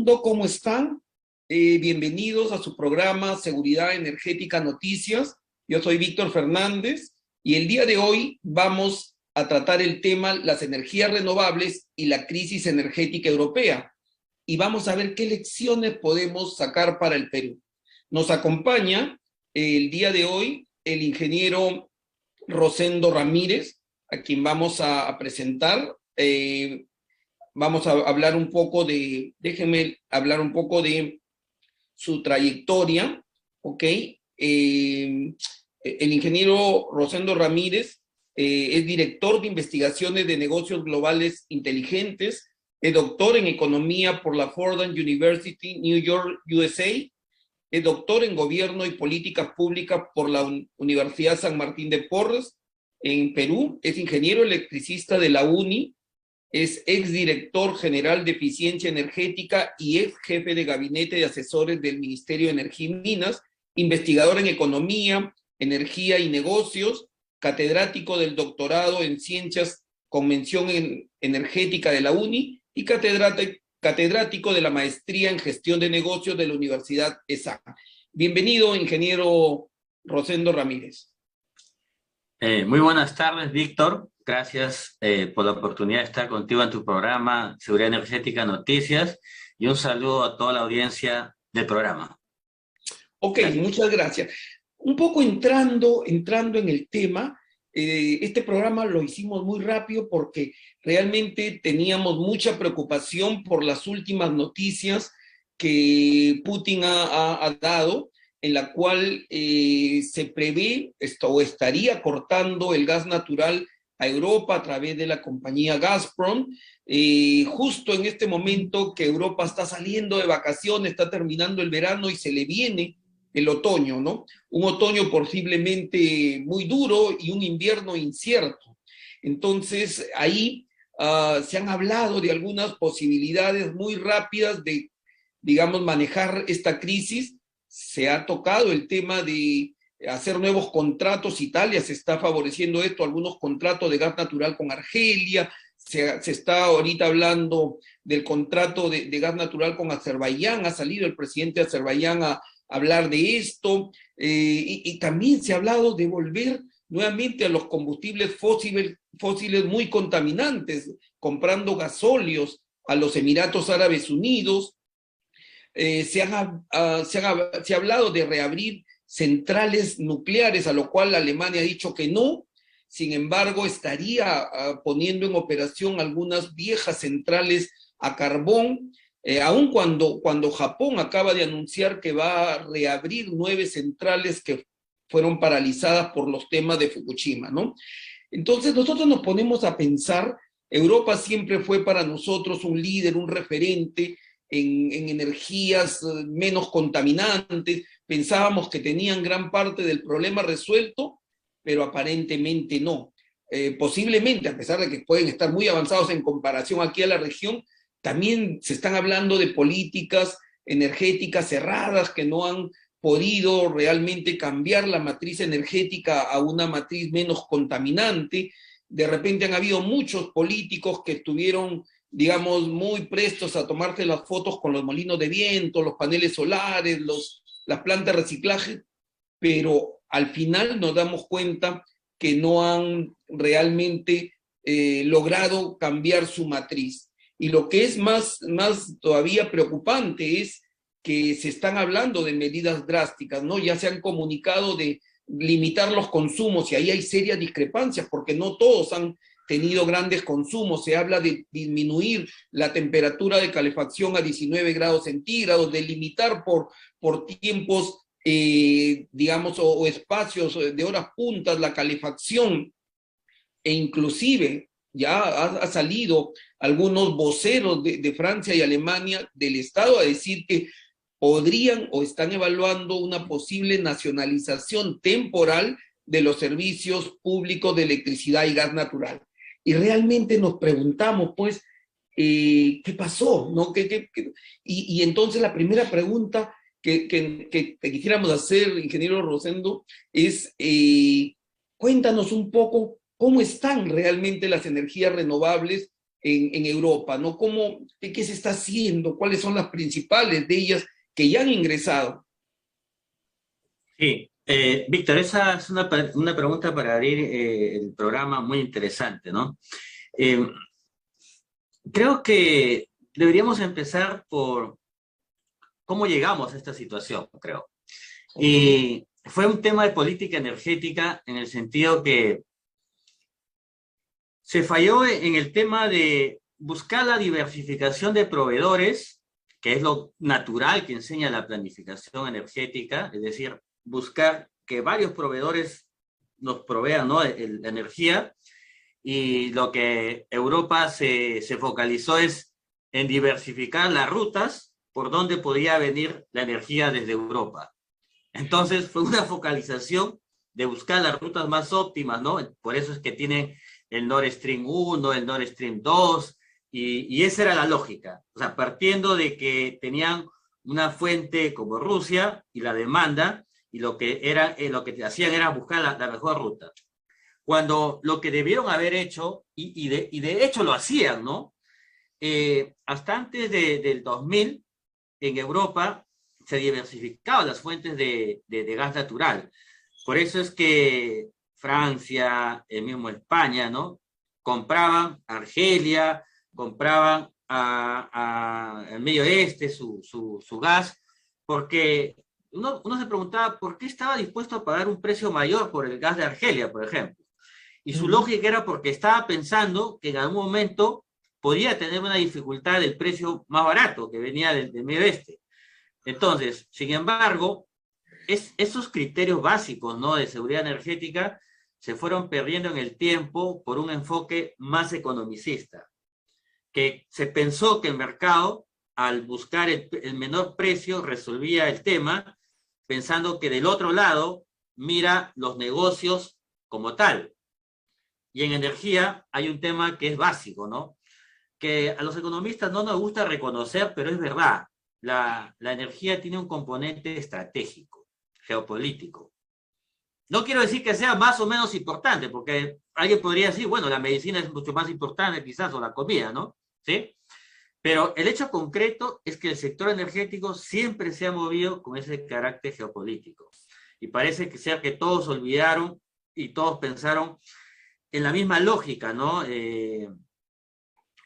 mundo, ¿cómo están? Bienvenidos a su programa Seguridad Energética Noticias. Yo soy Víctor Fernández y el día de hoy vamos a tratar el tema las energías renovables y la crisis energética europea. Y vamos a ver qué lecciones podemos sacar para el Perú. Nos acompaña el día de hoy el ingeniero Rosendo Ramírez, a quien vamos a presentar. Vamos a hablar un poco de, déjenme hablar un poco de su trayectoria, ¿ok? El ingeniero Rosendo Ramírez es director de investigaciones de negocios globales inteligentes, es doctor en economía por la Fordham University, New York, USA, es doctor en gobierno y políticas públicas por la Universidad San Martín de Porres, en Perú, es ingeniero electricista de la UNI, es exdirector general de eficiencia energética y ex jefe de gabinete de asesores del Ministerio de Energía y Minas, investigador en economía, energía y negocios, catedrático del doctorado en ciencias con mención en energética de la UNI y catedrático de la maestría en gestión de negocios de la Universidad ESA. Bienvenido, ingeniero Rosendo Ramírez. Muy buenas tardes, Víctor. Gracias por la oportunidad de estar contigo en tu programa Seguridad Energética Noticias y un saludo a toda la audiencia del programa. Ok, Gracias. muchas gracias. Un poco entrando en el tema, este programa lo hicimos muy rápido porque realmente teníamos mucha preocupación por las últimas noticias que Putin ha dado, en la cual se prevé o estaría cortando el gas natural a Europa a través de la compañía Gazprom, justo en este momento que Europa está saliendo de vacaciones, está terminando el verano y se le viene el otoño, ¿no? Un otoño posiblemente muy duro y un invierno incierto. Entonces, ahí se han hablado de algunas posibilidades muy rápidas de, digamos, manejar esta crisis. Se ha tocado el tema de hacer nuevos contratos. Italia se está favoreciendo esto, algunos contratos de gas natural con Argelia, se está ahorita hablando del contrato de gas natural con Azerbaiyán, ha salido el presidente de Azerbaiyán a hablar de esto, y también se ha hablado de volver nuevamente a los combustibles fósiles muy contaminantes, comprando gasóleos a los Emiratos Árabes Unidos. Se ha hablado de reabrir centrales nucleares, a lo cual Alemania ha dicho que no. Sin embargo, estaría poniendo en operación algunas viejas centrales a carbón, aun cuando Japón acaba de anunciar que va a reabrir 9 centrales que fueron paralizadas por los temas de Fukushima, ¿no? Entonces nosotros nos ponemos a pensar, Europa siempre fue para nosotros un líder, un referente en energías menos contaminantes. Pensábamos que tenían gran parte del problema resuelto, pero aparentemente no. Posiblemente, a pesar de que pueden estar muy avanzados en comparación aquí a la región, también se están hablando de políticas energéticas cerradas que no han podido realmente cambiar la matriz energética a una matriz menos contaminante. De repente han habido muchos políticos que estuvieron, digamos, muy prestos a tomarse las fotos con los molinos de viento, los paneles solares, las plantas de reciclaje, pero al final nos damos cuenta que no han realmente logrado cambiar su matriz. Y lo que es más todavía preocupante es que se están hablando de medidas drásticas, ¿no? Ya se han comunicado de limitar los consumos y ahí hay serias discrepancias porque no todos han tenido grandes consumos. Se habla de disminuir la temperatura de calefacción a 19 grados centígrados, de limitar por tiempos, digamos, o espacios de horas puntas la calefacción, e inclusive ya ha salido algunos voceros de Francia y Alemania del Estado a decir que podrían o están evaluando una posible nacionalización temporal de los servicios públicos de electricidad y gas natural. Y realmente nos preguntamos, pues, ¿qué pasó? ¿No? Y entonces la primera pregunta que te quisiéramos hacer, ingeniero Rosendo, es cuéntanos un poco cómo están realmente las energías renovables en Europa, ¿no? ¿Qué se está haciendo? ¿Cuáles son las principales de ellas que ya han ingresado? Sí, Víctor, esa es una pregunta para abrir el programa muy interesante, ¿no? Eh, Creo que deberíamos empezar por cómo llegamos a esta situación, creo. Ok. Y fue un tema de política energética en el sentido que se falló en el tema de buscar la diversificación de proveedores, que es lo natural que enseña la planificación energética, es decir, buscar que varios proveedores nos provean, ¿no?, la energía, y lo que Europa se focalizó es en diversificar las rutas por donde podía venir la energía desde Europa. Entonces fue una focalización de buscar las rutas más óptimas, ¿no? Por eso es que tienen el Nord Stream 1, el Nord Stream 2, y esa era la lógica. O sea, partiendo de que tenían una fuente como Rusia y la demanda, y lo que hacían era buscar la mejor ruta. Cuando lo que debieron haber hecho, y de hecho lo hacían, ¿no? Hasta antes del 2000, en Europa se diversificaban las fuentes de gas natural. Por eso es que Francia, el mismo España, ¿no?, compraban Argelia, compraban al Medio Oeste su gas, porque uno se preguntaba por qué estaba dispuesto a pagar un precio mayor por el gas de Argelia, por ejemplo. Y su lógica era porque estaba pensando que en algún momento podía tener una dificultad del precio más barato que venía del Medio Oeste. Entonces, sin embargo, esos criterios básicos, ¿no?, de seguridad energética se fueron perdiendo en el tiempo por un enfoque más economicista, que se pensó que el mercado, al buscar el menor precio, resolvía el tema, pensando que del otro lado mira los negocios como tal. Y en energía hay un tema que es básico, ¿no?, que a los economistas no nos gusta reconocer, pero es verdad. La energía tiene un componente estratégico, geopolítico. No quiero decir que sea más o menos importante, porque alguien podría decir, bueno, la medicina es mucho más importante quizás, o la comida, ¿no? ¿Sí? Pero el hecho concreto es que el sector energético siempre se ha movido con ese carácter geopolítico. Y parece que sea que todos olvidaron y todos pensaron en la misma lógica, ¿no?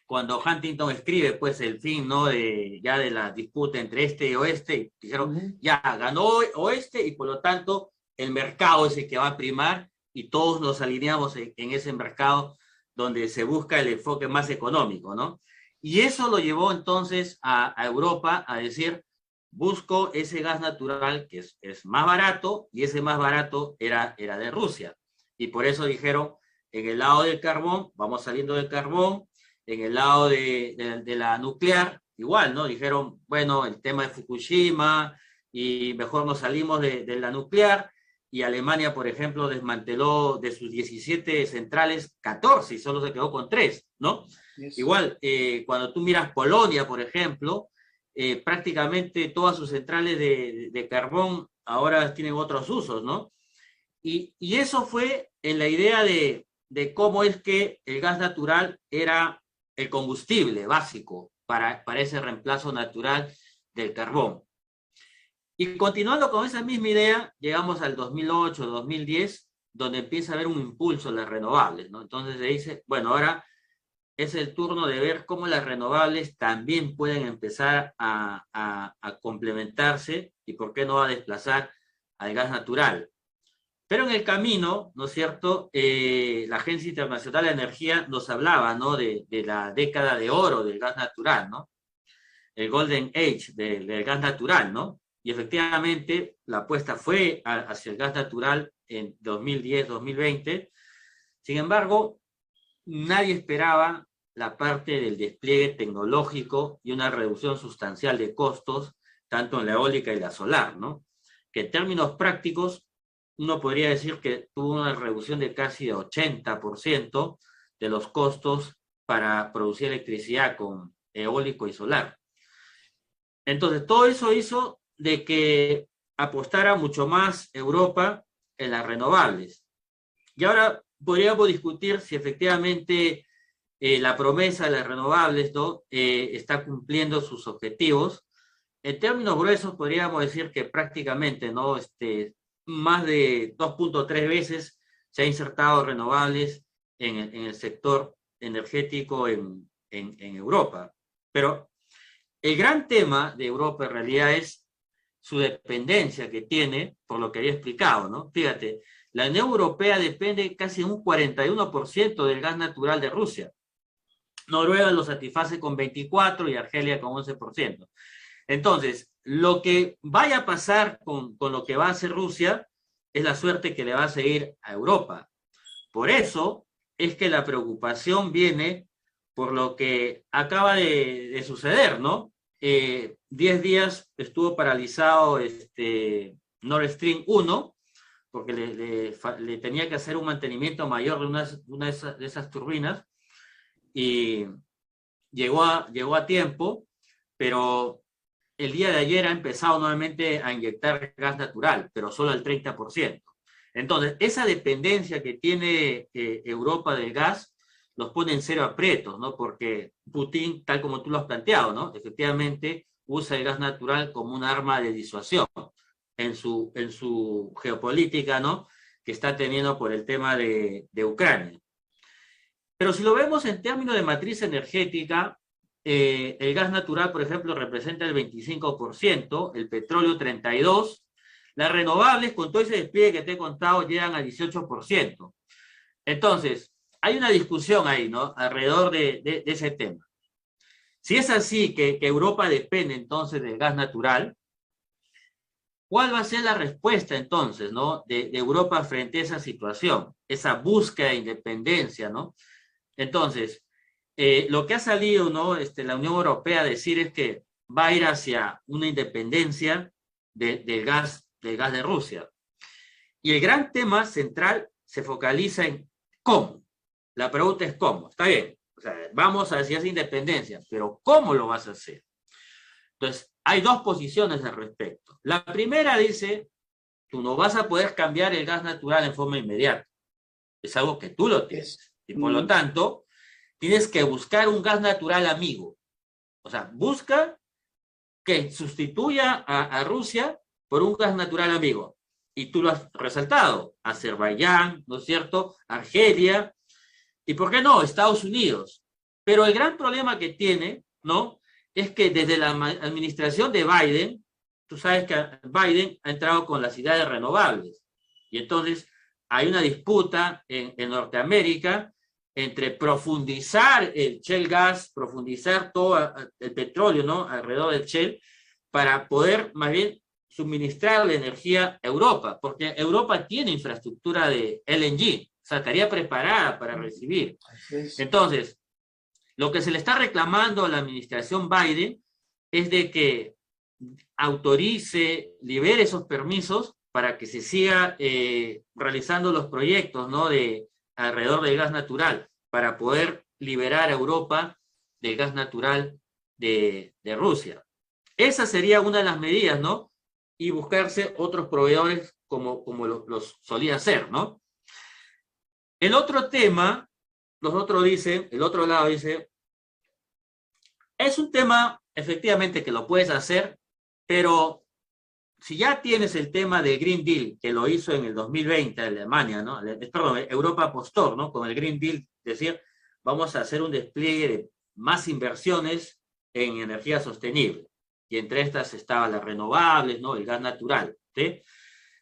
Cuando Huntington escribe, pues, el fin, ¿no?, ya de la disputa entre este y oeste, dijeron, ya ganó oeste y por lo tanto el mercado es el que va a primar y todos nos alineamos en ese mercado donde se busca el enfoque más económico, ¿no? Y eso lo llevó entonces a Europa a decir, busco ese gas natural que es más barato, y ese más barato era de Rusia. Y por eso dijeron, en el lado del carbón, vamos saliendo del carbón. En el lado de la nuclear, igual, ¿no? Dijeron, bueno, el tema de Fukushima, y mejor nos salimos de la nuclear, y Alemania, por ejemplo, desmanteló de sus 17 centrales 14 y solo se quedó con 3, ¿no? Yes. Igual, cuando tú miras Polonia, por ejemplo, prácticamente todas sus centrales de carbón ahora tienen otros usos, ¿no? Y eso fue en la idea de cómo es que el gas natural era el combustible básico para ese reemplazo natural del carbón. Y continuando con esa misma idea, llegamos al 2008, 2010, donde empieza a haber un impulso en las renovables, ¿no? Entonces se dice, bueno, ahora es el turno de ver cómo las renovables también pueden empezar a complementarse, y por qué no a desplazar al gas natural. Pero en el camino, ¿no es cierto?, la Agencia Internacional de Energía nos hablaba, ¿no?, de la década de oro del gas natural, ¿no? El Golden Age del gas natural, ¿no? Y efectivamente la apuesta fue hacia el gas natural en 2010, 2020. Sin embargo, nadie esperaba la parte del despliegue tecnológico y una reducción sustancial de costos, tanto en la eólica y la solar, ¿no? Que en términos prácticos, uno podría decir que tuvo una reducción de casi 80% de los costos para producir electricidad con eólico y solar. Entonces, todo eso hizo de que apostara mucho más Europa en las renovables. Y ahora podríamos discutir si efectivamente la promesa de las renovables, ¿no? Está cumpliendo sus objetivos. En términos gruesos podríamos decir que prácticamente, ¿no? Más de 2.3 veces se ha insertado renovables en el sector energético en Europa. Pero el gran tema de Europa en realidad es su dependencia que tiene, por lo que había explicado, ¿no? Fíjate, la Unión Europea depende casi un 41% del gas natural de Rusia. Noruega lo satisface con 24% y Argelia con 11%. Entonces, lo que vaya a pasar con lo que va a hacer Rusia es la suerte que le va a seguir a Europa. Por eso es que la preocupación viene por lo que acaba de suceder, ¿no? 10 días estuvo paralizado Nord Stream 1 porque le tenía que hacer un mantenimiento mayor de una de esas turbinas y llegó a tiempo, pero el día de ayer ha empezado nuevamente a inyectar gas natural, pero solo al 30%. Entonces, esa dependencia que tiene Europa del gas los pone en cero aprietos, ¿no? Porque Putin, tal como tú lo has planteado, ¿no? Efectivamente, usa el gas natural como un arma de disuasión en su geopolítica, ¿no? Que está teniendo por el tema de Ucrania. Pero si lo vemos en términos de matriz energética, el gas natural, por ejemplo, representa el 25%, el petróleo 32%, las renovables, con todo ese despliegue que te he contado, llegan al 18%. Entonces, hay una discusión ahí, ¿no? Alrededor de ese tema. Si es así, que Europa depende entonces del gas natural, ¿cuál va a ser la respuesta entonces, ¿no? de Europa frente a esa situación, esa búsqueda de independencia, ¿no? Entonces, lo que ha salido, ¿no? La Unión Europea a decir es que va a ir hacia una independencia del gas de Rusia. Y el gran tema central se focaliza en cómo. La pregunta es cómo. Está bien, o sea, vamos hacia esa independencia, pero ¿cómo lo vas a hacer? Entonces, hay dos posiciones al respecto. La primera dice, tú no vas a poder cambiar el gas natural en forma inmediata. Es algo que tú lo tienes. Y por lo tanto, tienes que buscar un gas natural amigo. O sea, busca que sustituya a Rusia por un gas natural amigo. Y tú lo has resaltado. Azerbaiyán, ¿no es cierto? Argelia. ¿Y por qué no? Estados Unidos. Pero el gran problema que tiene, ¿no? Es que desde la administración de Biden, tú sabes que Biden ha entrado con las ideas de renovables. Y entonces hay una disputa en Norteamérica entre profundizar el shale gas, profundizar todo el petróleo, ¿no? Alrededor del shale, para poder más bien suministrar la energía a Europa, porque Europa tiene infraestructura de LNG, o sea, estaría preparada para recibir. Entonces, lo que se le está reclamando a la administración Biden es de que autorice, libere esos permisos para que se siga realizando los proyectos, ¿no? Alrededor del gas natural, para poder liberar a Europa del gas natural de Rusia. Esa sería una de las medidas, ¿no? Y buscarse otros proveedores como los solía hacer, ¿no? El otro tema, el otro lado dice, es un tema efectivamente que lo puedes hacer, pero si ya tienes el tema del Green Deal, que lo hizo en el 2020 Alemania, ¿no? Perdón, Europa apostó, ¿no? Con el Green Deal, es decir, vamos a hacer un despliegue de más inversiones en energía sostenible. Y entre estas estaban las renovables, ¿no? El gas natural, ¿sí?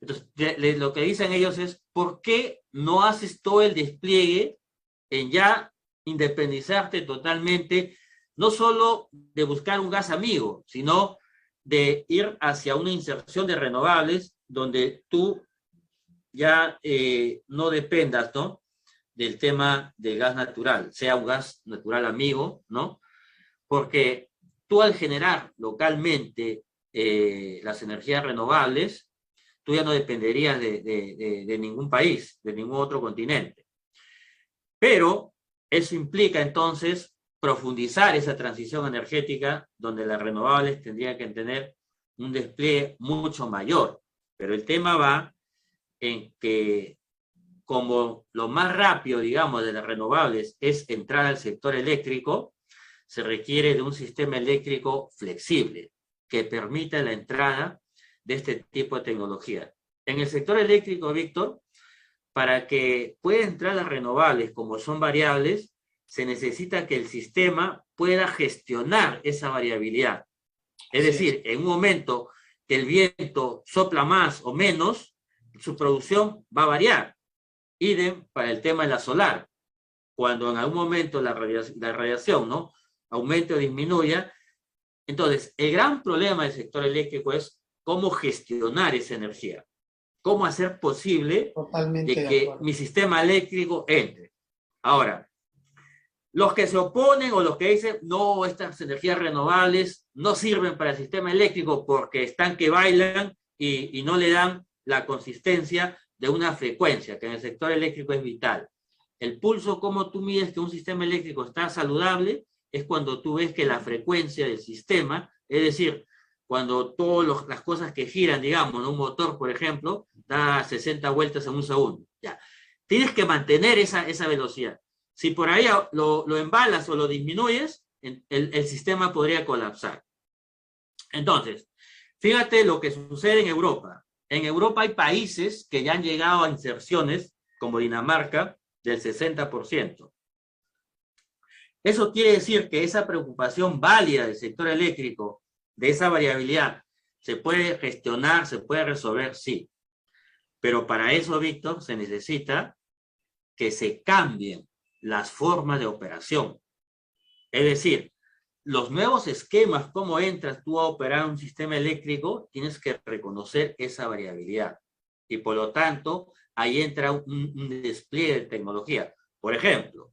Entonces, lo que dicen ellos es, ¿por qué no haces todo el despliegue en ya independizarte totalmente, no solo de buscar un gas amigo, sino de ir hacia una inserción de renovables donde tú ya no dependas, ¿no? Del tema del gas natural, sea un gas natural amigo, ¿no? Porque tú al generar localmente las energías renovables, tú ya no dependerías de ningún país, de ningún otro continente. Pero eso implica entonces profundizar esa transición energética donde las renovables tendrían que tener un despliegue mucho mayor. Pero el tema va en que como lo más rápido, digamos, de las renovables es entrar al sector eléctrico, se requiere de un sistema eléctrico flexible que permita la entrada de este tipo de tecnología. En el sector eléctrico, Víctor, para que pueda entrar las renovables como son variables, se necesita que el sistema pueda gestionar esa variabilidad. Es decir, en un momento que el viento sopla más o menos, su producción va a variar. Idem para el tema de la solar. Cuando en algún momento la radiación, ¿no?, aumente o disminuya. Entonces, el gran problema del sector eléctrico es cómo gestionar esa energía. Cómo hacer posible de que mi sistema eléctrico entre. Ahora, los que se oponen o los que dicen, no, estas energías renovables no sirven para el sistema eléctrico porque están que bailan y no le dan la consistencia de una frecuencia, que en el sector eléctrico es vital. El pulso, cómo tú mides que un sistema eléctrico está saludable, es cuando tú ves que la frecuencia del sistema, es decir, cuando todas las cosas que giran, digamos, un motor, por ejemplo, da 60 vueltas en un segundo. Ya. Tienes que mantener esa velocidad. Si por ahí lo embalas o lo disminuyes, el sistema podría colapsar. Entonces, fíjate lo que sucede en Europa. En Europa hay países que ya han llegado a inserciones, como Dinamarca, del 60%. Eso quiere decir que esa preocupación válida del sector eléctrico, de esa variabilidad, ¿se puede gestionar, se puede resolver? Sí. Pero para eso, Víctor, se necesita que se cambien las formas de operación. Es decir, los nuevos esquemas, cómo entras tú a operar un sistema eléctrico, tienes que reconocer esa variabilidad. Y por lo tanto, ahí entra un despliegue de tecnología. Por ejemplo,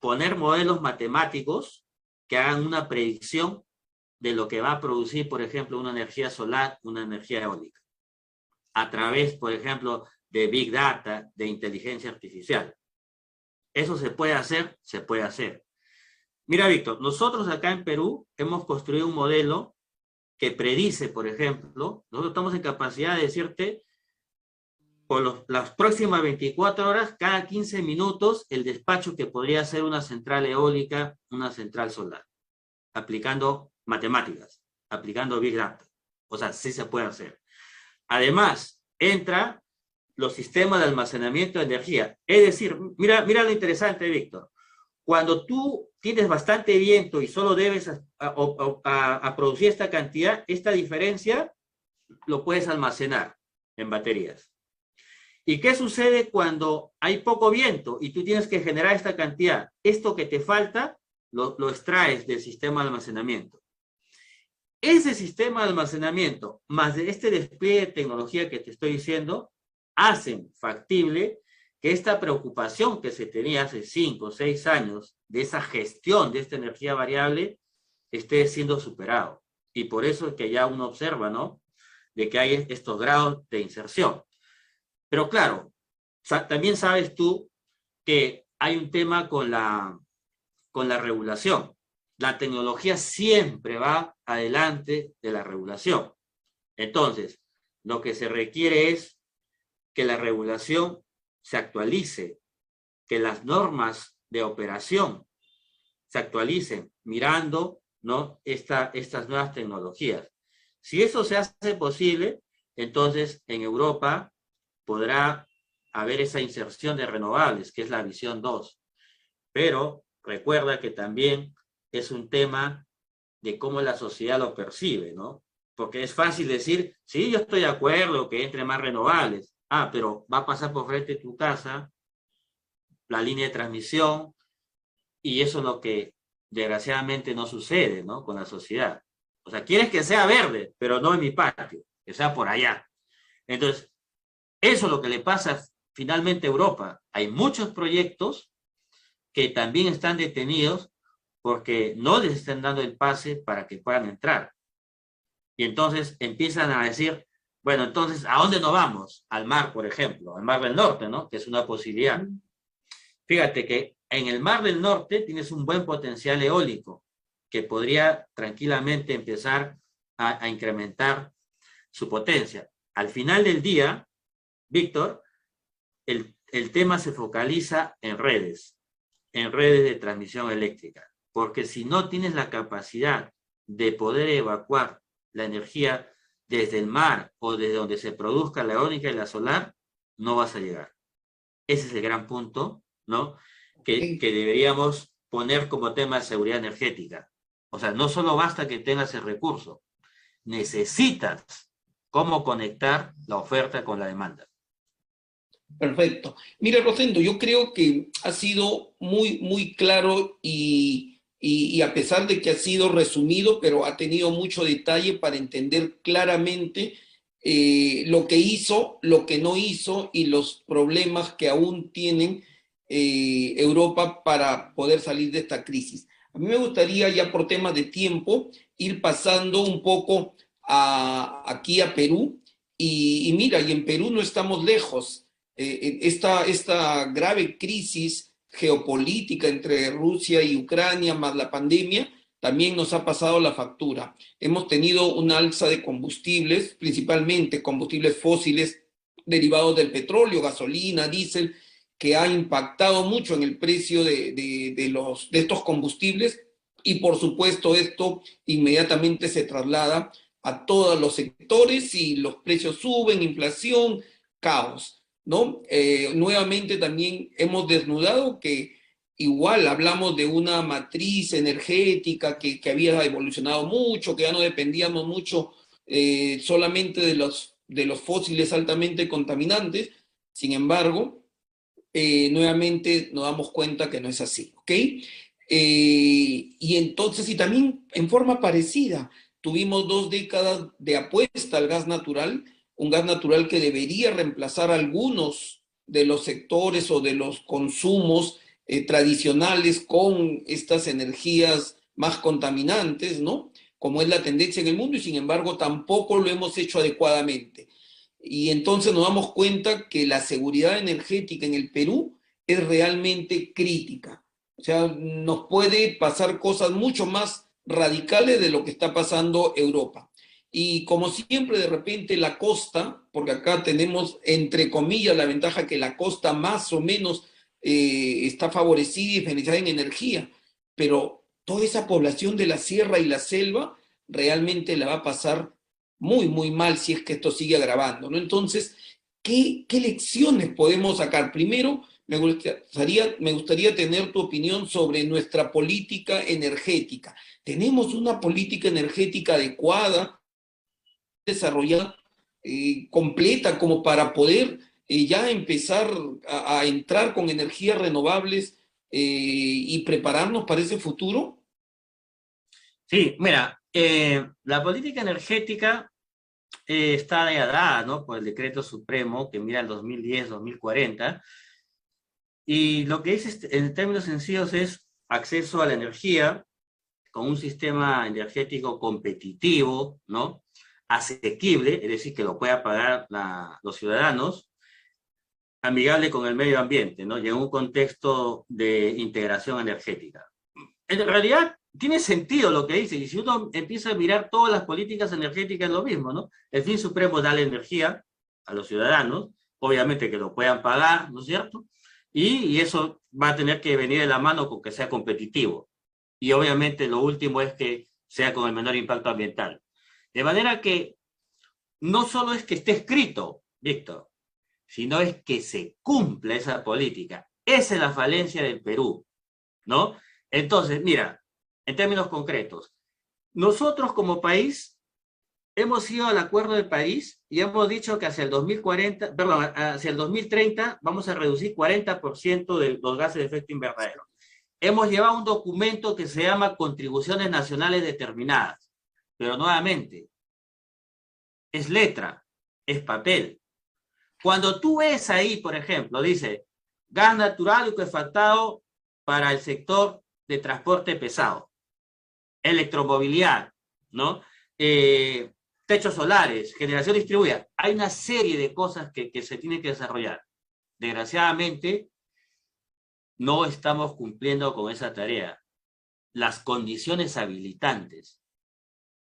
poner modelos matemáticos que hagan una predicción de lo que va a producir, por ejemplo, una energía solar, una energía eólica. A través, por ejemplo, de Big Data, de inteligencia artificial. ¿Eso se puede hacer? Se puede hacer. Mira, Víctor, nosotros acá en Perú hemos construido un modelo que predice, por ejemplo, nosotros estamos en capacidad de decirte por las próximas 24 horas, cada 15 minutos, el despacho que podría ser una central eólica, una central solar, aplicando matemáticas, aplicando Big Data. O sea, sí se puede hacer. Además, entra los sistemas de almacenamiento de energía. Es decir, mira lo interesante, Víctor. Cuando tú tienes bastante viento y solo debes a producir esta cantidad, esta diferencia lo puedes almacenar en baterías. ¿Y qué sucede cuando hay poco viento y tú tienes que generar esta cantidad? Esto que te falta lo extraes del sistema de almacenamiento. Ese sistema de almacenamiento, más de este despliegue de tecnología que te estoy diciendo, hacen factible que esta preocupación que se tenía hace 5 o 6 años de esa gestión de esta energía variable esté siendo superado. Y por eso es que ya uno observa, ¿no?, de que hay estos grados de inserción. Pero claro, también sabes tú que hay un tema con la regulación. La tecnología siempre va adelante de la regulación. Entonces, lo que se requiere es que la regulación se actualice, que las normas de operación se actualicen, mirando, ¿no?, estas nuevas tecnologías. Si eso se hace posible, entonces en Europa podrá haber esa inserción de renovables, que es la visión 2. Pero recuerda que también es un tema de cómo la sociedad lo percibe, ¿no? Porque es fácil decir, sí, yo estoy de acuerdo que entre más renovables. Ah, pero va a pasar por frente de tu casa la línea de transmisión, y eso es lo que desgraciadamente no sucede, ¿no?, con la sociedad. O sea, quieres que sea verde, pero no en mi patio, que sea por allá. Entonces, eso es lo que le pasa finalmente a Europa. Hay muchos proyectos que también están detenidos porque no les están dando el pase para que puedan entrar. Y entonces empiezan a decir, bueno, entonces, ¿a dónde nos vamos? Al mar, por ejemplo, al Mar del Norte, ¿no?, que es una posibilidad. Fíjate que en el Mar del Norte tienes un buen potencial eólico que podría tranquilamente empezar a incrementar su potencia. Al final del día, Víctor, el tema se focaliza en redes de transmisión eléctrica, porque si no tienes la capacidad de poder evacuar la energía desde el mar o desde donde se produzca la eólica y la solar, no vas a llegar. Ese es el gran punto, ¿no? Que deberíamos poner como tema de seguridad energética. O sea, no solo basta que tengas el recurso, necesitas cómo conectar la oferta con la demanda. Perfecto. Mira, Rosendo, yo creo que ha sido muy claro y a pesar de que ha sido resumido, pero ha tenido mucho detalle para entender claramente lo que hizo, lo que no hizo y los problemas que aún tienen Europa para poder salir de esta crisis. A mí me gustaría, ya por temas de tiempo, ir pasando un poco aquí a Perú. Y mira, y en Perú no estamos lejos. Esta grave crisis geopolítica entre Rusia y Ucrania, más la pandemia, también nos ha pasado la factura. Hemos tenido un alza de combustibles, principalmente combustibles fósiles derivados del petróleo, gasolina, diésel, que ha impactado mucho en el precio de estos combustibles y por supuesto esto inmediatamente se traslada a todos los sectores y los precios suben, inflación, caos, ¿no? Nuevamente también hemos desnudado que igual hablamos de una matriz energética que había evolucionado mucho, que ya no dependíamos mucho solamente de los fósiles altamente contaminantes. Sin embargo, nuevamente nos damos cuenta que no es así, ¿ok? Y entonces, y también en forma parecida, tuvimos 2 décadas de apuesta al gas natural, un gas natural que debería reemplazar algunos de los sectores o de los consumos tradicionales con estas energías más contaminantes, ¿no? Como es la tendencia en el mundo y sin embargo tampoco lo hemos hecho adecuadamente. Y entonces nos damos cuenta que la seguridad energética en el Perú es realmente crítica. O sea, nos puede pasar cosas mucho más radicales de lo que está pasando Europa. Y como siempre, de repente la costa, porque acá tenemos entre comillas la ventaja que la costa más o menos está favorecida y beneficiada en energía, pero toda esa población de la sierra y la selva realmente la va a pasar muy mal si es que esto sigue agravando, ¿no? Entonces, ¿qué lecciones podemos sacar? Primero, me gustaría tener tu opinión sobre nuestra política energética. ¿Tenemos una política energética adecuada, desarrollada, completa, como para poder ya empezar a entrar con energías renovables y prepararnos para ese futuro? Sí, mira, la política energética está dada, ¿no?, por el decreto supremo que mira el 2010-2040, y lo que dice en términos sencillos es acceso a la energía con un sistema energético competitivo, ¿no?, asequible, es decir, que lo pueda pagar los ciudadanos, amigable con el medio ambiente, ¿no?, y en un contexto de integración energética. En realidad, tiene sentido lo que dice, y si uno empieza a mirar todas las políticas energéticas es lo mismo, ¿no? El fin supremo es darle energía a los ciudadanos, obviamente que lo puedan pagar, ¿no es cierto? Y eso va a tener que venir de la mano con que sea competitivo. Y obviamente lo último es que sea con el menor impacto ambiental. De manera que no solo es que esté escrito, Víctor, sino es que se cumpla esa política. Esa es la falencia del Perú, ¿no? Entonces, mira, en términos concretos, nosotros como país hemos ido al Acuerdo de París y hemos dicho que hacia el 2040, perdón, hacia el 2030 vamos a reducir 40% de los gases de efecto invernadero. Hemos llevado un documento que se llama Contribuciones Nacionales Determinadas, pero nuevamente, es letra, es papel. Cuando tú ves ahí, por ejemplo, dice gas natural licuefactado para el sector de transporte pesado, electromovilidad, ¿no? Techos solares, generación distribuida. Hay una serie de cosas que se tienen que desarrollar. Desgraciadamente, no estamos cumpliendo con esa tarea. Las condiciones habilitantes.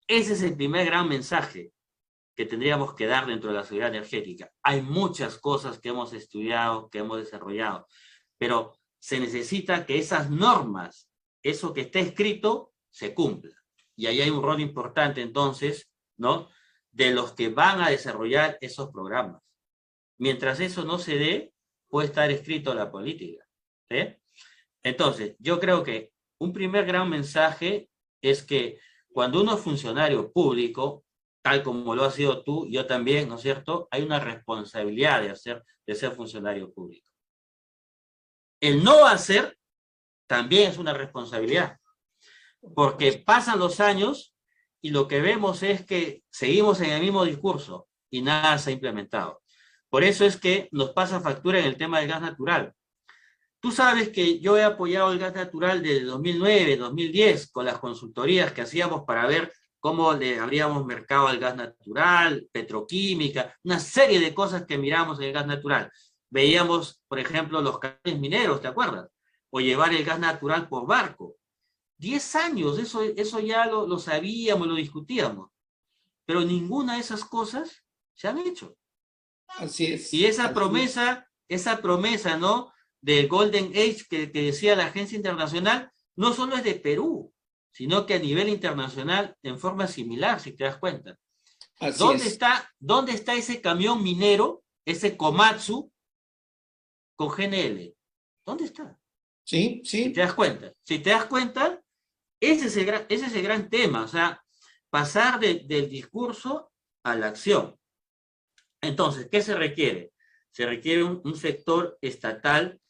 Ese es el primer gran mensaje. que tendríamos que dar dentro de la seguridad energética. Hay muchas cosas que hemos estudiado, que hemos desarrollado, pero se necesita que esas normas, eso que está escrito, se cumpla. Y ahí hay un rol importante, entonces, ¿no?, de los que van a desarrollar esos programas. Mientras eso no se dé, puede estar escrito la política, ¿sí? Entonces, yo creo que un primer gran mensaje es que cuando uno es funcionario público, tal como lo has sido tú, yo también, ¿no es cierto?, hay una responsabilidad de ser funcionario público. El no hacer también es una responsabilidad, porque pasan los años y lo que vemos es que seguimos en el mismo discurso y nada se ha implementado. Por eso es que nos pasa factura en el tema del gas natural. Tú sabes que yo he apoyado el gas natural desde 2009, 2010, con las consultorías que hacíamos para ver cómo le abríamos mercado al gas natural, petroquímica, una serie de cosas que miramos en el gas natural. Veíamos, por ejemplo, los canales mineros, ¿te acuerdas? O llevar el gas natural por barco. 10 años, eso ya lo sabíamos, lo discutíamos. Pero ninguna de esas cosas se han hecho. Así es. Y esa promesa, ¿no?, del Golden Age que decía la agencia internacional, no solo es de Perú, sino que a nivel internacional en forma similar, si te das cuenta. ¿Dónde está ese camión minero, ese Komatsu, con GNL? ¿Dónde está? Sí, sí. Si te das cuenta, ese es el gran tema, o sea, pasar del discurso a la acción. Entonces, ¿qué se requiere? Se requiere un sector estatal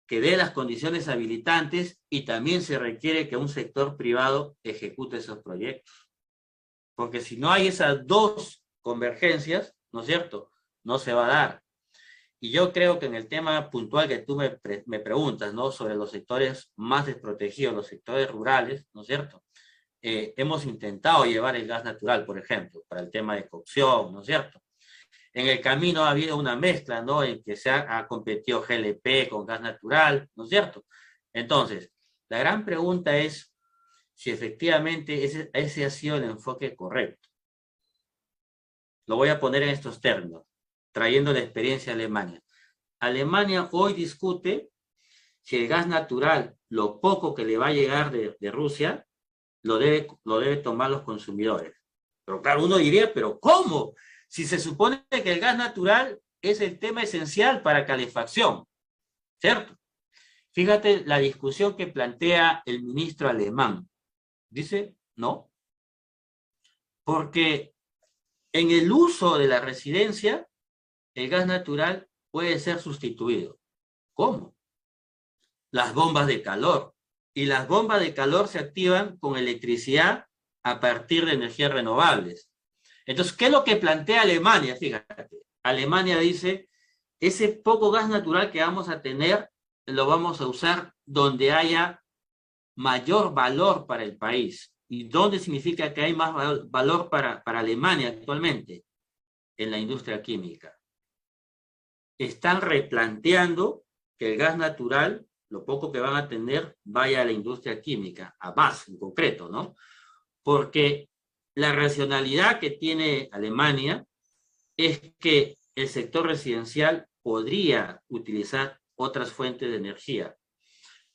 que dé las condiciones habilitantes y también se requiere que un sector privado ejecute esos proyectos. Porque si no hay esas dos convergencias, ¿no es cierto?, no se va a dar. Y yo creo que en el tema puntual que tú me preguntas, ¿no?, sobre los sectores más desprotegidos, los sectores rurales, ¿no es cierto?, hemos intentado llevar el gas natural, por ejemplo, para el tema de cocción, ¿no es cierto? En el camino ha habido una mezcla, ¿no?, en que se ha competido GLP con gas natural, ¿no es cierto? Entonces, la gran pregunta es si efectivamente ese ha sido el enfoque correcto. Lo voy a poner en estos términos, trayendo la experiencia de Alemania. Alemania hoy discute si el gas natural, lo poco que le va a llegar de Rusia, lo debe tomar los consumidores. Pero claro, uno diría, ¿pero cómo? Si se supone que el gas natural es el tema esencial para calefacción, ¿cierto? Fíjate la discusión que plantea el ministro alemán. Dice, no, porque en el uso de la residencia, el gas natural puede ser sustituido. ¿Cómo? Las bombas de calor. Y las bombas de calor se activan con electricidad a partir de energías renovables. Entonces, ¿qué es lo que plantea Alemania? Fíjate, Alemania dice, ese poco gas natural que vamos a tener, lo vamos a usar donde haya mayor valor para el país. ¿Y dónde significa que hay más valor para Alemania actualmente? En la industria química. Están replanteando que el gas natural, lo poco que van a tener, vaya a la industria química, a base en concreto, ¿no? Porque la racionalidad que tiene Alemania es que el sector residencial podría utilizar otras fuentes de energía.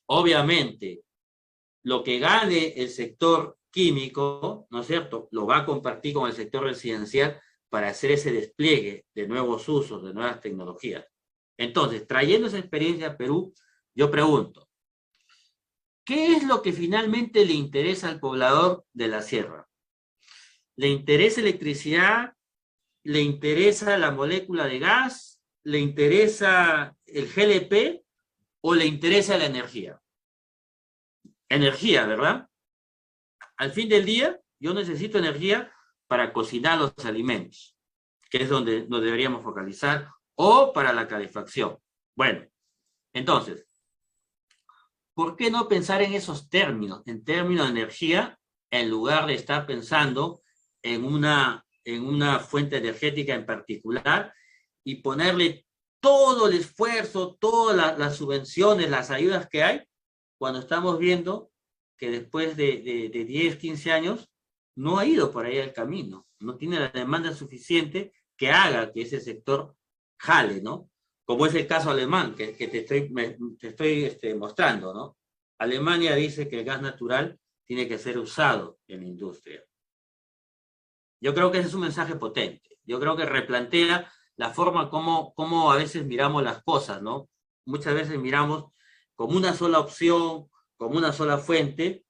Obviamente, lo que gane el sector químico, ¿no es cierto?, lo va a compartir con el sector residencial para hacer ese despliegue de nuevos usos, de nuevas tecnologías. Entonces, trayendo esa experiencia a Perú, yo pregunto, ¿qué es lo que finalmente le interesa al poblador de la sierra? ¿Le interesa electricidad? ¿Le interesa la molécula de gas? ¿Le interesa el GLP? ¿O le interesa la energía? Energía, ¿verdad? Al fin del día, yo necesito energía para cocinar los alimentos, que es donde nos deberíamos focalizar, o para la calefacción. Bueno, entonces, ¿por qué no pensar en esos términos, en términos de energía, en lugar de estar pensando en una fuente energética en particular y ponerle todo el esfuerzo, todas las subvenciones, las ayudas que hay, cuando estamos viendo que después de 10, 15 años no ha ido por ahí el camino, no tiene la demanda suficiente que haga que ese sector jale, ¿no? Como es el caso alemán, que te estoy mostrando, ¿no? Alemania dice que el gas natural tiene que ser usado en la industria. Yo creo que ese es un mensaje potente. Yo creo que replantea la forma como a veces miramos las cosas, ¿no? Muchas veces miramos como una sola opción, como una sola fuente,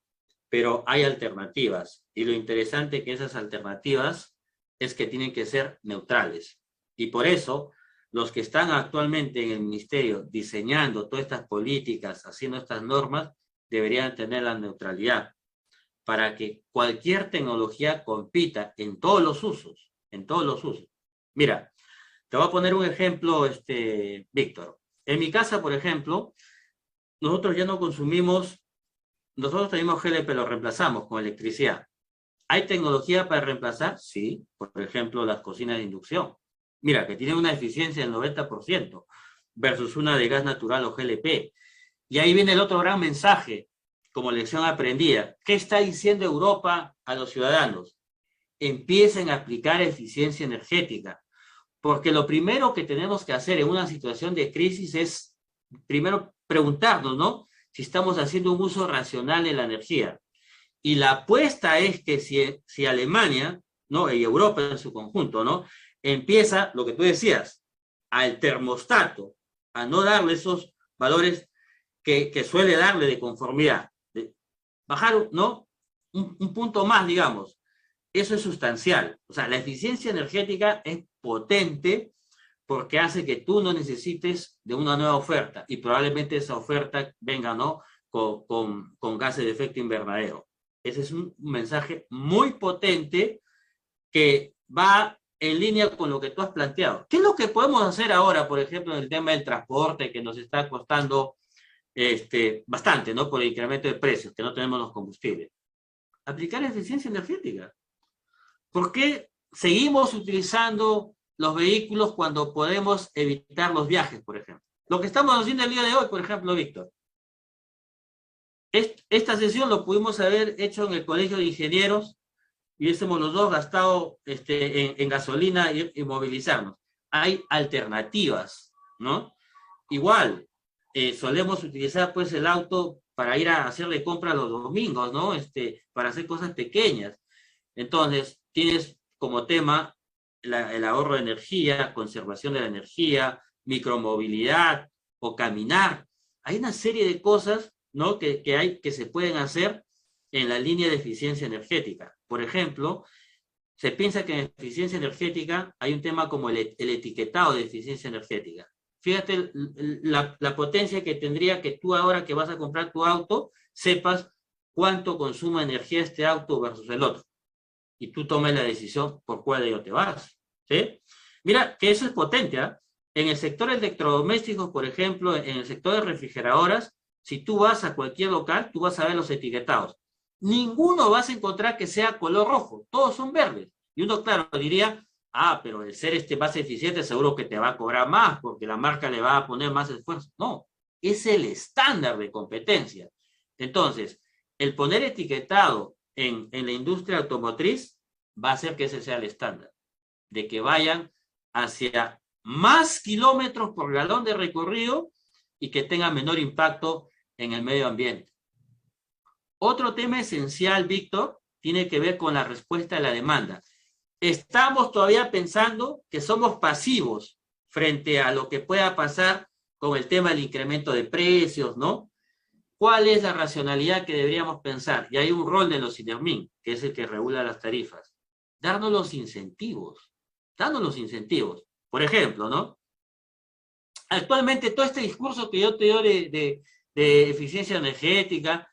pero hay alternativas. Y lo interesante que esas alternativas es que tienen que ser neutrales. Y por eso, los que están actualmente en el ministerio diseñando todas estas políticas, haciendo estas normas, deberían tener la neutralidad para que cualquier tecnología compita en todos los usos, en todos los usos. Mira, te voy a poner un ejemplo, Víctor. En mi casa, por ejemplo, nosotros ya no consumimos, nosotros tenemos GLP, lo reemplazamos con electricidad. ¿Hay tecnología para reemplazar? Sí, por ejemplo, las cocinas de inducción. Mira, que tienen una eficiencia del 90% versus una de gas natural o GLP. Y ahí viene el otro gran mensaje, como lección aprendida. ¿Qué está diciendo Europa a los ciudadanos? Empiecen a aplicar eficiencia energética, porque lo primero que tenemos que hacer en una situación de crisis es, primero, preguntarnos, ¿no? Si estamos haciendo un uso racional de la energía. Y la apuesta es que si Alemania, ¿no? Y Europa en su conjunto, ¿no? Empieza, lo que tú decías, al termostato, a no darle esos valores que suele darle de conformidad. Bajar, ¿no? Un punto más, digamos. Eso es sustancial. O sea, la eficiencia energética es potente porque hace que tú no necesites de una nueva oferta y probablemente esa oferta venga, ¿no? Con gases de efecto invernadero. Ese es un mensaje muy potente que va en línea con lo que tú has planteado. ¿Qué es lo que podemos hacer ahora, por ejemplo, en el tema del transporte, que nos está costando bastante, ¿no? Por el incremento de precios, que no tenemos los combustibles? Aplicar eficiencia energética. ¿Por qué seguimos utilizando los vehículos cuando podemos evitar los viajes, por ejemplo? Lo que estamos haciendo el día de hoy, por ejemplo, Víctor. Esta sesión lo pudimos haber hecho en el Colegio de Ingenieros y hubiésemos los dos gastado en gasolina y movilizarnos. Hay alternativas, ¿no? Igual, solemos utilizar pues el auto para ir a hacerle compra los domingos, ¿no? Para hacer cosas pequeñas. Entonces, tienes como tema el ahorro de energía, conservación de la energía, micromovilidad o caminar. Hay una serie de cosas, ¿no? que se pueden hacer en la línea de eficiencia energética. Por ejemplo, se piensa que en eficiencia energética hay un tema como el etiquetado de eficiencia energética. Fíjate la potencia que tendría que tú ahora que vas a comprar tu auto, sepas cuánto consume energía este auto versus el otro. Y tú tomes la decisión por cuál de ellos te vas. ¿Sí? Mira, que eso es potente, ¿eh? En el sector electrodomésticos, por ejemplo, en el sector de refrigeradoras, si tú vas a cualquier local, tú vas a ver los etiquetados. Ninguno vas a encontrar que sea color rojo, todos son verdes. Y uno, claro, diría, pero el ser más eficiente seguro que te va a cobrar más, porque la marca le va a poner más esfuerzo. No, es el estándar de competencia. Entonces, el poner etiquetado en la industria automotriz va a hacer que ese sea el estándar, de que vayan hacia más kilómetros por galón de recorrido y que tengan menor impacto en el medio ambiente. Otro tema esencial, Víctor, tiene que ver con la respuesta a la demanda. Estamos todavía pensando que somos pasivos frente a lo que pueda pasar con el tema del incremento de precios, ¿no? ¿Cuál es la racionalidad que deberíamos pensar? Y hay un rol de los INERMIN, que es el que regula las tarifas. Darnos los incentivos. Darnos los incentivos. Por ejemplo, ¿no? Actualmente todo este discurso que yo te doy de eficiencia energética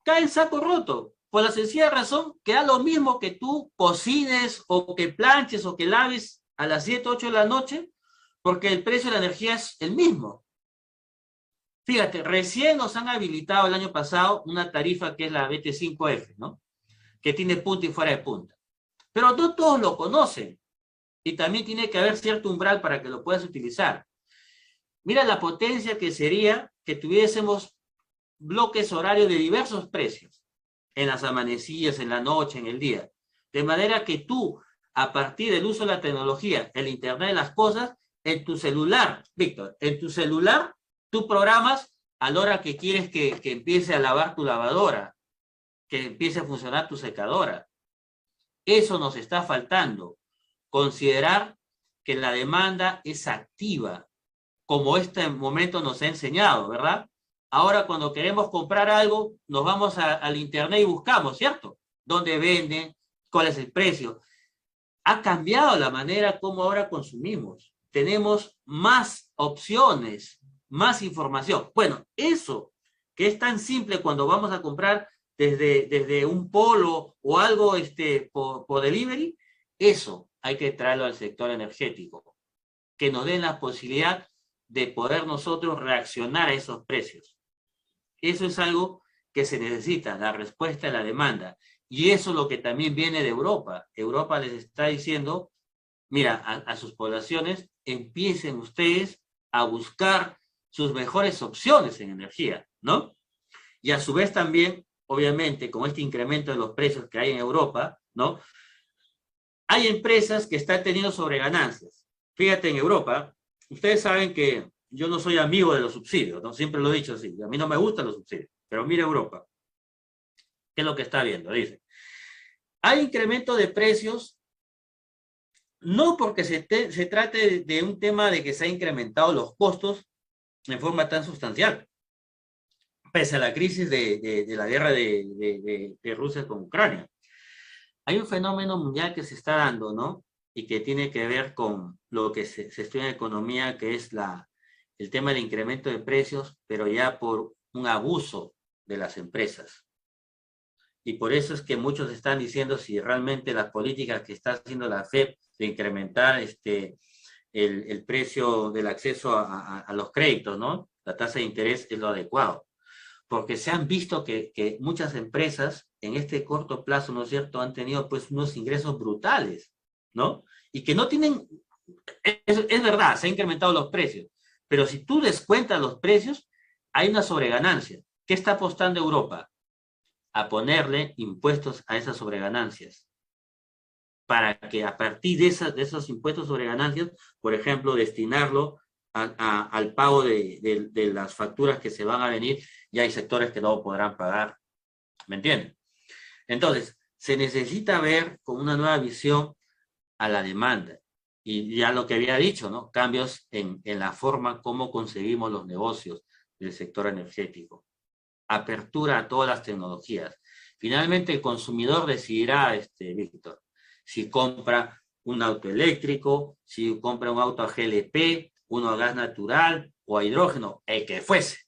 cae en saco roto. Por la sencilla razón que da lo mismo que tú cocines o que planches o que laves a las 7, 8 de la noche, porque el precio de la energía es el mismo. Fíjate, recién nos han habilitado el año pasado una tarifa que es la BT5F, ¿no? Que tiene punta y fuera de punta. Pero no todos lo conocen. Y también tiene que haber cierto umbral para que lo puedas utilizar. Mira la potencia que sería que tuviésemos bloques horarios de diversos precios. en las amanecidas, en la noche, en el día. De manera que tú, a partir del uso de la tecnología, el Internet de las cosas, en tu celular, Víctor, en tu celular, tú programas a la hora que quieres que empiece a lavar tu lavadora, que empiece a funcionar tu secadora. Eso nos está faltando. Considerar que la demanda es activa, como este momento nos ha enseñado, ¿verdad? Ahora cuando queremos comprar algo, nos vamos al Internet y buscamos, ¿cierto? ¿Dónde venden? ¿Cuál es el precio? Ha cambiado la manera como ahora consumimos. Tenemos más opciones, más información. Bueno, eso que es tan simple cuando vamos a comprar desde un polo o algo por delivery, eso hay que traerlo al sector energético, que nos den la posibilidad de poder nosotros reaccionar a esos precios. Eso es algo que se necesita, la respuesta a la demanda. Y eso es lo que también viene de Europa. Europa les está diciendo, mira, a sus poblaciones, empiecen ustedes a buscar sus mejores opciones en energía, ¿no? Y a su vez también, obviamente, con este incremento de los precios que hay en Europa, ¿no? Hay empresas que están teniendo sobreganancias. Fíjate, en Europa, ustedes saben que yo no soy amigo de los subsidios, ¿no? Siempre lo he dicho así. A mí no me gustan los subsidios. Pero mira Europa. ¿Qué es lo que está viendo? Dice, hay incremento de precios, no porque se trate de un tema de que se han incrementado los costos en forma tan sustancial, pese a la crisis de la guerra de Rusia con Ucrania. Hay un fenómeno mundial que se está dando, ¿no? Y que tiene que ver con lo que se estudia en economía, que es el tema del incremento de precios, pero ya por un abuso de las empresas. Y por eso es que muchos están diciendo si realmente las políticas que está haciendo la FED de incrementar el precio del acceso a los créditos, ¿no? La tasa de interés es lo adecuado. Porque se han visto que muchas empresas en este corto plazo, ¿no es cierto?, han tenido pues unos ingresos brutales, ¿no? Y que no tienen, es verdad, se han incrementado los precios, pero si tú descuentas los precios, hay una sobreganancia. ¿Qué está apostando Europa? A ponerle impuestos a esas sobreganancias, para que a partir de esos impuestos sobre ganancias, por ejemplo, destinarlo al pago de las facturas que se van a venir, y hay sectores que no podrán pagar. ¿Me entienden? Entonces, se necesita ver con una nueva visión a la demanda. Y ya lo que había dicho, ¿no? Cambios en la forma como concebimos los negocios del sector energético. Apertura a todas las tecnologías. Finalmente, el consumidor decidirá, Víctor, si compra un auto eléctrico, si compra un auto a GLP, uno a gas natural o a hidrógeno, el que fuese.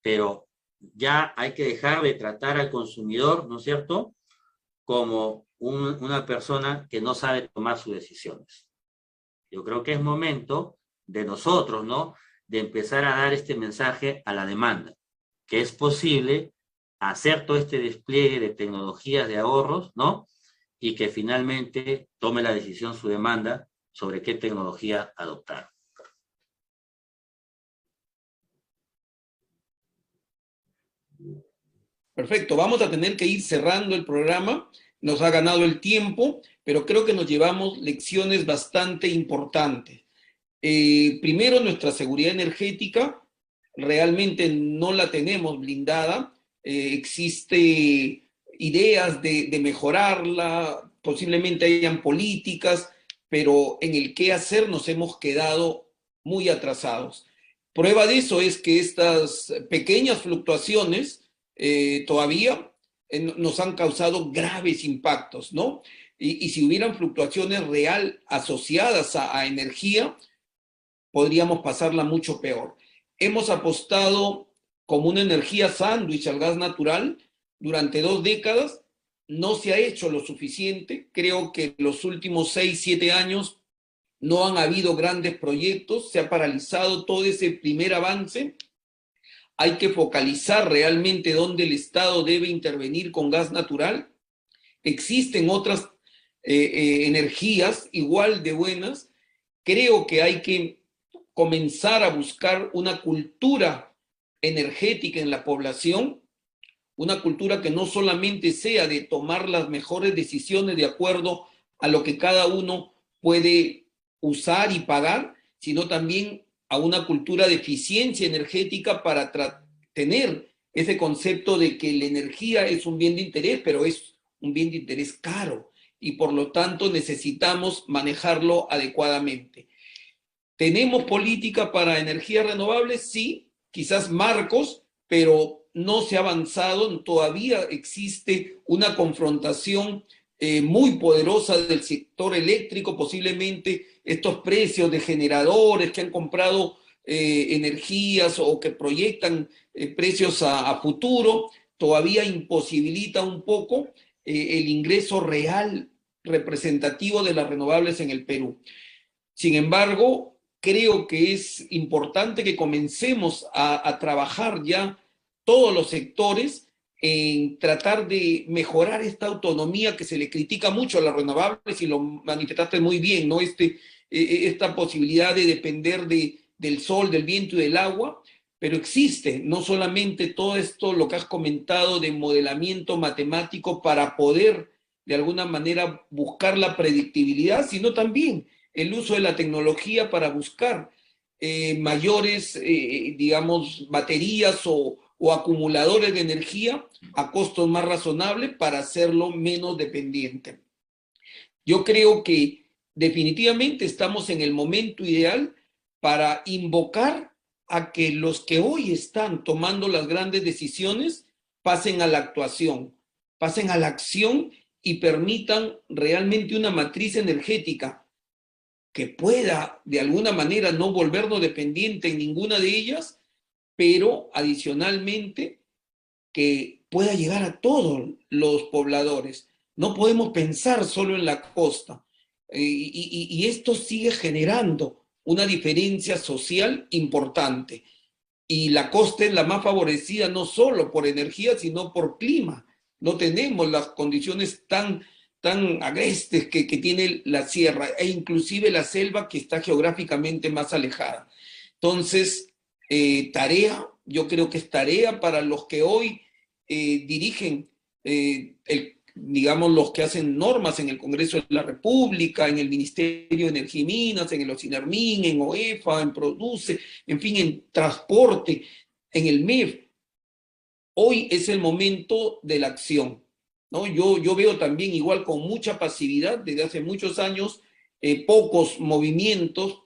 Pero ya hay que dejar de tratar al consumidor, ¿no es cierto?, como una persona que no sabe tomar sus decisiones. Yo creo que es momento de nosotros, ¿no?, de empezar a dar este mensaje a la demanda, que es posible hacer todo este despliegue de tecnologías de ahorros, ¿no?, y que finalmente tome la decisión su demanda sobre qué tecnología adoptar. Perfecto, vamos a tener que ir cerrando el programa, nos ha ganado el tiempo, pero creo que nos llevamos lecciones bastante importantes. Primero, nuestra seguridad energética realmente no la tenemos blindada, existe ideas de mejorarla, posiblemente hayan políticas, pero en el qué hacer nos hemos quedado muy atrasados. Prueba de eso es que estas pequeñas fluctuaciones todavía nos han causado graves impactos, ¿no? Y si hubieran fluctuaciones real asociadas a energía, podríamos pasarla mucho peor. Hemos apostado como una energía sándwich al gas natural durante 2 décadas. No se ha hecho lo suficiente. Creo que en los últimos 6, 7 años no han habido grandes proyectos. Se ha paralizado todo ese primer avance. Hay que focalizar realmente dónde el Estado debe intervenir con gas natural. Existen otras energías igual de buenas. Creo que hay que comenzar a buscar una cultura energética en la población, una cultura que no solamente sea de tomar las mejores decisiones de acuerdo a lo que cada uno puede usar y pagar, sino también a una cultura de eficiencia energética para tener ese concepto de que la energía es un bien de interés, pero es un bien de interés caro y por lo tanto necesitamos manejarlo adecuadamente. ¿Tenemos política para energías renovables? Sí, quizás marcos, pero no se ha avanzado, todavía existe una confrontación muy poderosa del sector eléctrico, posiblemente estos precios de generadores que han comprado energías o que proyectan precios a futuro, todavía imposibilita un poco el ingreso real representativo de las renovables en el Perú. Sin embargo, creo que es importante que comencemos a trabajar ya todos los sectores en tratar de mejorar esta autonomía que se le critica mucho a las renovables y lo manifestaste muy bien, ¿no? Esta posibilidad de depender del sol, del viento y del agua, pero existe no solamente todo esto, lo que has comentado de modelamiento matemático para poder de alguna manera buscar la predictibilidad, sino también el uso de la tecnología para buscar mayores, digamos, baterías o acumuladores de energía a costos más razonables para hacerlo menos dependiente. Yo creo que definitivamente estamos en el momento ideal para invocar a que los que hoy están tomando las grandes decisiones pasen a la actuación, pasen a la acción y permitan realmente una matriz energética que pueda de alguna manera no volvernos dependiente en ninguna de ellas, pero adicionalmente que pueda llegar a todos los pobladores. No podemos pensar solo en la costa. Y esto sigue generando una diferencia social importante. Y la costa es la más favorecida no solo por energía, sino por clima. No tenemos las condiciones tan agrestes que tiene la sierra e inclusive la selva que está geográficamente más alejada. Entonces, yo creo que es tarea para los que hoy dirigen, digamos, los que hacen normas en el Congreso de la República, en el Ministerio de Energía y Minas, en el OCINERMIN, en OEFA, en PRODUCE, en fin, en transporte, en el MEF. Hoy es el momento de la acción, ¿no? Yo veo también igual con mucha pasividad desde hace muchos años, pocos movimientos,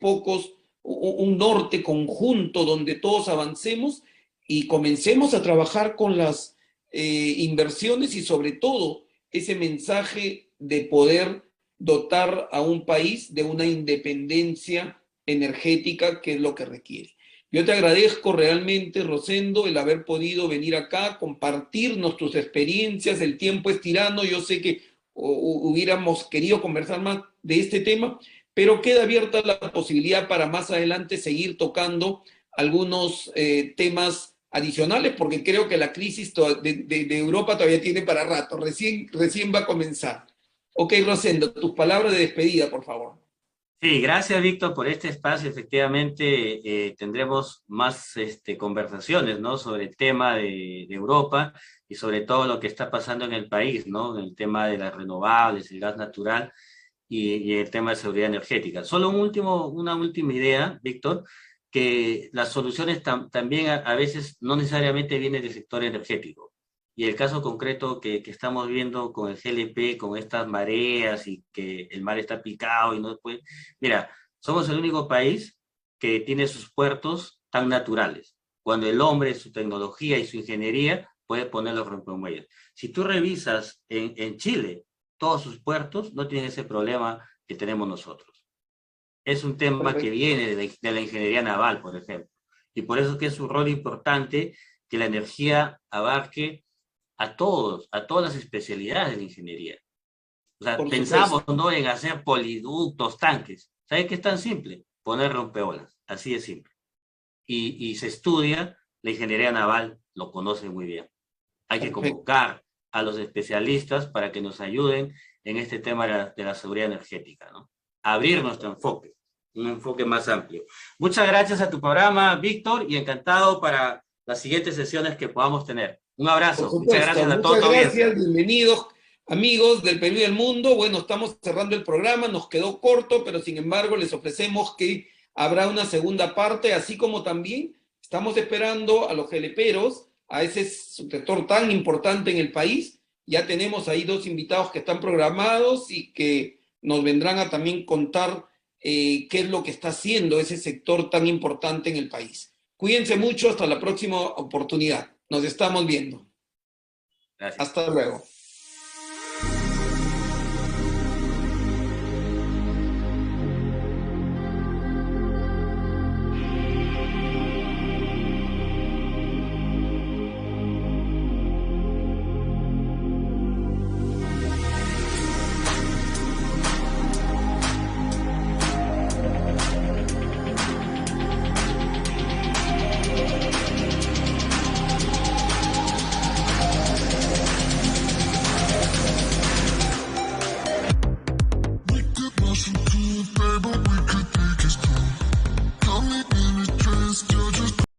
un norte conjunto donde todos avancemos y comencemos a trabajar con las inversiones y sobre todo ese mensaje de poder dotar a un país de una independencia energética que es lo que requiere. Yo te agradezco realmente, Rosendo, el haber podido venir acá, compartirnos tus experiencias. El tiempo es tirano, yo sé que hubiéramos querido conversar más de este tema, pero queda abierta la posibilidad para más adelante seguir tocando algunos temas adicionales, porque creo que la crisis de Europa todavía tiene para rato, recién va a comenzar. Ok, Rosendo, tus palabras de despedida, por favor. Sí, gracias Víctor por este espacio. Efectivamente, tendremos más conversaciones, ¿no? Sobre el tema de Europa y sobre todo lo que está pasando en el país, ¿no? En el tema de las renovables, el gas natural y el tema de seguridad energética. Solo una última idea, Víctor, que las soluciones también a veces no necesariamente vienen del sector energético. Y el caso concreto que estamos viendo con el GLP, con estas mareas y que el mar está picado y no puede... Mira, somos el único país que tiene sus puertos tan naturales. Cuando el hombre, su tecnología y su ingeniería puede poner los rompemuelles. Si tú revisas en Chile, todos sus puertos no tienen ese problema que tenemos nosotros. Es un tema que viene de la ingeniería naval, por ejemplo. Y por eso es que es un rol importante que la energía abarque a todas las especialidades de la ingeniería. O sea, pensamos no en hacer poliductos, tanques. ¿Sabes qué es tan simple? Poner rompeolas, así de simple. Y se estudia, la ingeniería naval lo conoce muy bien. Hay que convocar a los especialistas para que nos ayuden en este tema de la seguridad energética, ¿no? Abrir nuestro enfoque, un enfoque más amplio. Muchas gracias a tu programa, Víctor, y encantado para las siguientes sesiones que podamos tener. Un Por abrazo. Muchas supuesto, gracias a toda muchas tu audiencia. gracias, bienvenidos amigos del Perú y del mundo. Bueno, estamos cerrando el programa, nos quedó corto, pero sin embargo les ofrecemos que habrá una segunda parte, así como también estamos esperando a los geleperos, a ese sector tan importante en el país. Ya tenemos ahí 2 invitados que están programados y que nos vendrán a también contar qué es lo que está haciendo ese sector tan importante en el país. Cuídense mucho, hasta la próxima oportunidad. Nos estamos viendo. Gracias. Hasta luego.